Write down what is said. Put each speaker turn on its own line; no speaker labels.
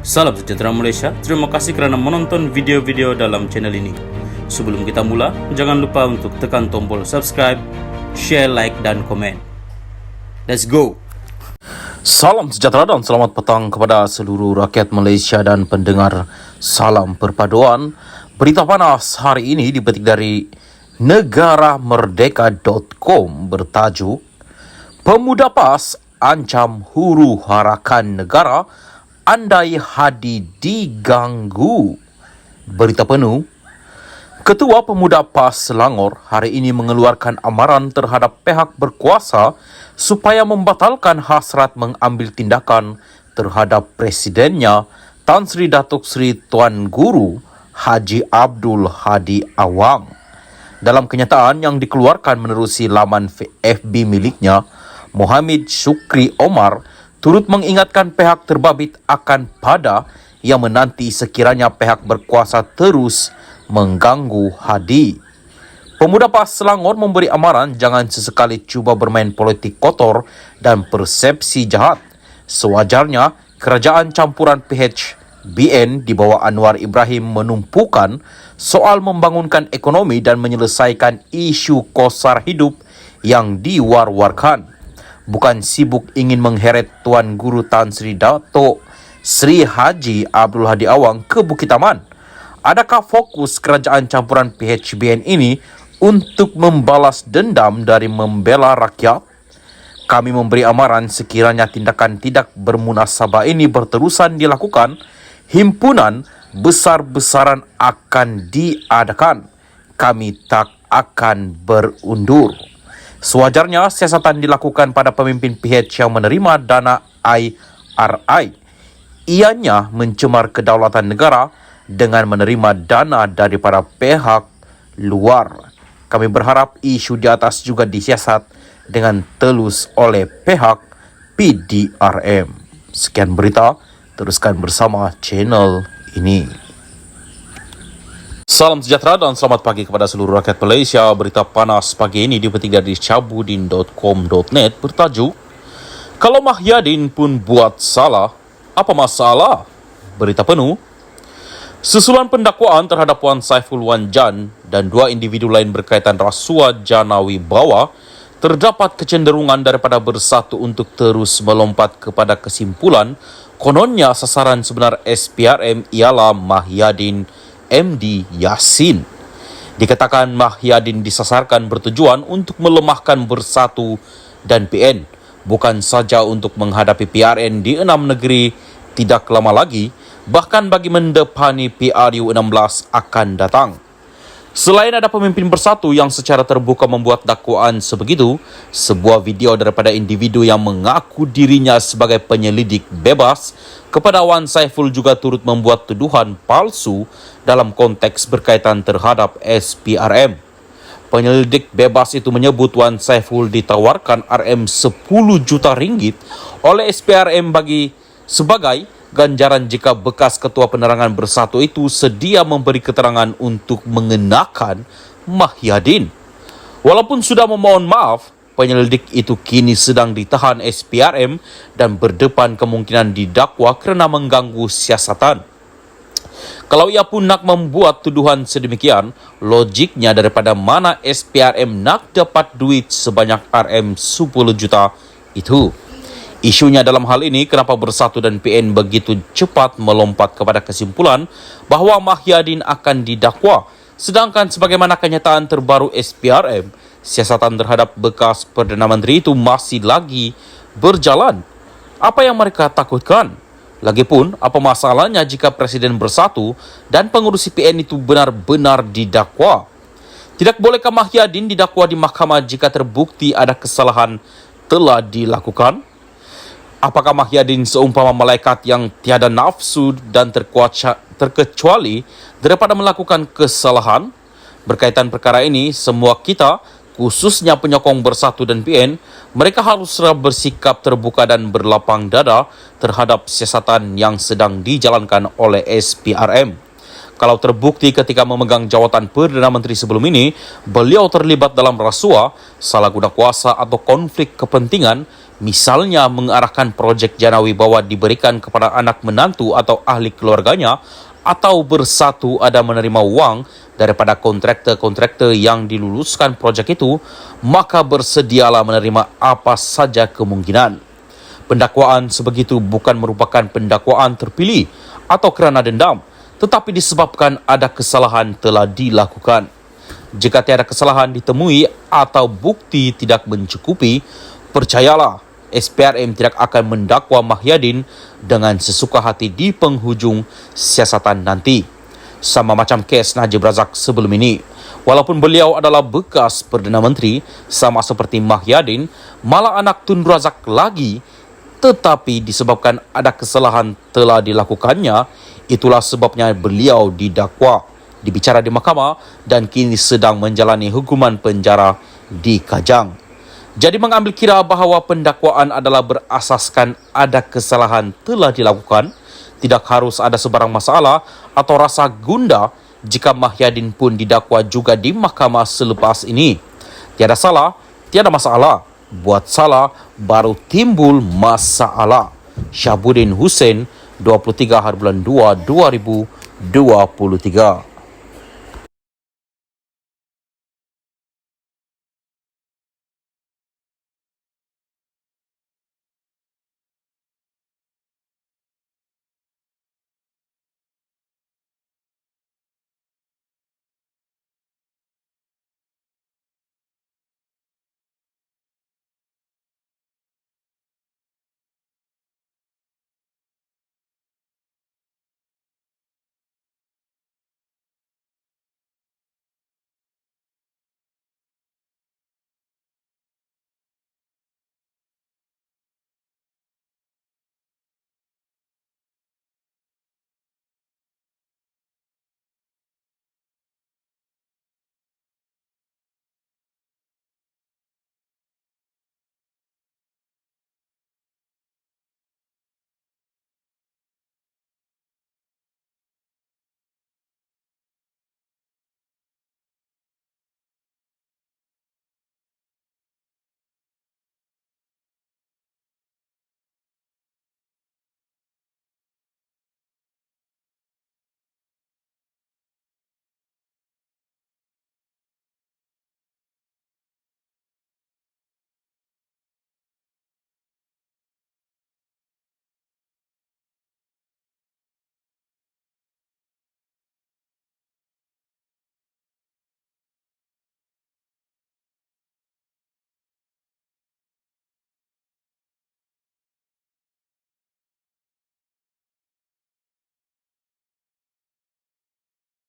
Salam sejahtera Malaysia, terima kasih kerana menonton video-video dalam channel ini. Sebelum kita mula, jangan lupa untuk tekan tombol subscribe, share, like dan komen. Let's go!
Salam sejahtera dan selamat petang kepada seluruh rakyat Malaysia dan pendengar Salam Perpaduan. Berita panas hari ini dipetik dari negaramerdeka.com bertajuk Pemuda PAS ancam huru harakan negara andai Hadi diganggu. Berita penuh. Ketua Pemuda PAS Selangor hari ini mengeluarkan amaran terhadap pihak berkuasa supaya membatalkan hasrat mengambil tindakan terhadap presidennya Tan Sri Datuk Sri Tuan Guru Haji Abdul Hadi Awang. Dalam kenyataan yang dikeluarkan menerusi laman FB miliknya, Mohammed Syukri Omar turut mengingatkan pihak terbabit akan pada yang menanti sekiranya pihak berkuasa terus mengganggu Hadi. Pemuda PAS Selangor memberi amaran jangan sesekali cuba bermain politik kotor dan persepsi jahat. Sewajarnya, kerajaan campuran PHBN di bawah Anwar Ibrahim menumpukan soal membangunkan ekonomi dan menyelesaikan isu kosar hidup yang diwar-warkan. Bukan sibuk ingin mengheret Tuan Guru Tan Sri Datuk Sri Haji Abdul Hadi Awang ke Bukit Aman. Adakah fokus kerajaan campuran PHBN ini untuk membalas dendam dari membela rakyat? Kami memberi amaran sekiranya tindakan tidak bermunasabah ini berterusan dilakukan, himpunan besar-besaran akan diadakan. Kami tak akan berundur. Sewajarnya, siasatan dilakukan pada pemimpin PH yang menerima dana IRI. Ianya mencemar kedaulatan negara dengan menerima dana daripada pihak luar. Kami berharap isu di atas juga disiasat dengan telus oleh pihak PDRM. Sekian berita, teruskan bersama channel ini. Salam sejahtera dan selamat pagi kepada seluruh rakyat Malaysia. Berita panas pagi ini dipetik dari cabudin.com.net bertajuk Kalau Mahyadin pun buat salah, apa masalah? Berita penuh. Susulan pendakwaan terhadap Wan Saiful Wan Jan dan dua individu lain berkaitan rasuah Janawi Bawa, terdapat kecenderungan daripada bersatu untuk terus melompat kepada kesimpulan kononnya sasaran sebenar SPRM ialah Mahyadin MD Yassin. Dikatakan Mahyadin disasarkan bertujuan untuk melemahkan Bersatu dan PN, bukan saja untuk menghadapi PRN di 6 negeri tidak lama lagi, bahkan bagi mendepani PRU16 akan datang. Selain ada pemimpin Bersatu yang secara terbuka membuat dakwaan sebegitu, sebuah video daripada individu yang mengaku dirinya sebagai penyelidik bebas kepada Wan Saiful juga turut membuat tuduhan palsu dalam konteks berkaitan terhadap SPRM. Penyelidik bebas itu menyebut Wan Saiful ditawarkan RM10 juta ringgit oleh SPRM sebagai ganjaran jika bekas ketua penerangan Bersatu itu sedia memberi keterangan untuk mengenakan Mahyadin. Walaupun sudah memohon maaf, penyelidik itu kini sedang ditahan SPRM dan berdepan kemungkinan didakwa kerana mengganggu siasatan. Kalau ia pun nak membuat tuduhan sedemikian, logiknya daripada mana SPRM nak dapat duit sebanyak RM10 juta itu? Isunya dalam hal ini, kenapa Bersatu dan PN begitu cepat melompat kepada kesimpulan bahawa Mahyadin akan didakwa, sedangkan sebagaimana kenyataan terbaru SPRM, siasatan terhadap bekas Perdana Menteri itu masih lagi berjalan. Apa yang mereka takutkan? Lagipun, apa masalahnya jika Presiden Bersatu dan pengurusi PN itu benar-benar didakwa? Tidak bolehkah Mahyadin didakwa di mahkamah jika terbukti ada kesalahan telah dilakukan? Apakah Mahyadin seumpama malaikat yang tiada nafsu dan terkecuali daripada melakukan kesalahan? Berkaitan perkara ini, semua kita, khususnya penyokong Bersatu dan PN, mereka harus bersikap terbuka dan berlapang dada terhadap siasatan yang sedang dijalankan oleh SPRM. Kalau terbukti ketika memegang jawatan Perdana Menteri sebelum ini, beliau terlibat dalam rasuah, salah guna kuasa atau konflik kepentingan, misalnya mengarahkan projek jana wibawa diberikan kepada anak menantu atau ahli keluarganya, atau bersatu ada menerima wang daripada kontraktor-kontraktor yang diluluskan projek itu, maka bersedialah menerima apa saja kemungkinan. Pendakwaan sebegitu bukan merupakan pendakwaan terpilih atau kerana dendam, tetapi disebabkan ada kesalahan telah dilakukan. Jika tiada kesalahan ditemui atau bukti tidak mencukupi, percayalah, SPRM tidak akan mendakwa Mahyadin dengan sesuka hati di penghujung siasatan nanti. Sama macam kes Najib Razak sebelum ini. Walaupun beliau adalah bekas Perdana Menteri, sama seperti Mahyadin, malah anak Tun Razak lagi, tetapi disebabkan ada kesalahan telah dilakukannya, itulah sebabnya beliau didakwa, dibicara di mahkamah dan kini sedang menjalani hukuman penjara di Kajang. Jadi mengambil kira bahawa pendakwaan adalah berasaskan ada kesalahan telah dilakukan, tidak harus ada sebarang masalah atau rasa gundah jika Mahyadin pun didakwa juga di mahkamah selepas ini. Tiada salah, tiada masalah. Buat salah, baru timbul masalah. Syabuddin Hussein, 23 hari bulan 2, 2023.